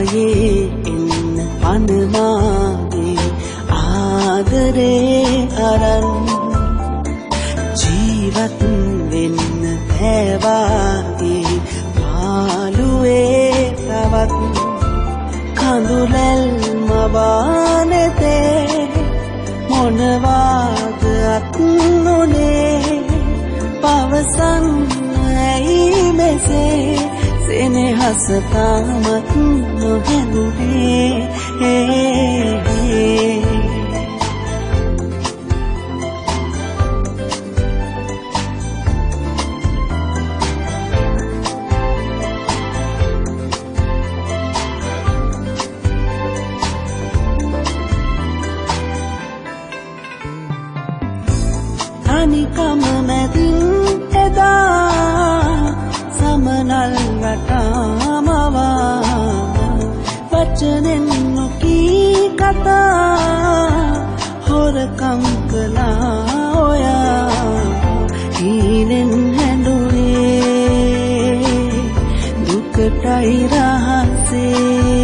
ආයේ එන්න පනමාගේ ආදරේ අරන් ජීවත් වෙන්න බෑවාගේ පාළුවේ තවත් කඳුලැල් මවානෙතේ මොනවාද අත්නුනේ පවසන්න ඇයි මෙසේ සෙනෙහස තාමත් නොහැදුනේ තනිකම මැදින් එදා සමනල් වටාමවා වචනෙන් නොකී කතා හොරකම් කළා ඔයා හීනෙන් හැඬුවේ දුකටයි රහසේ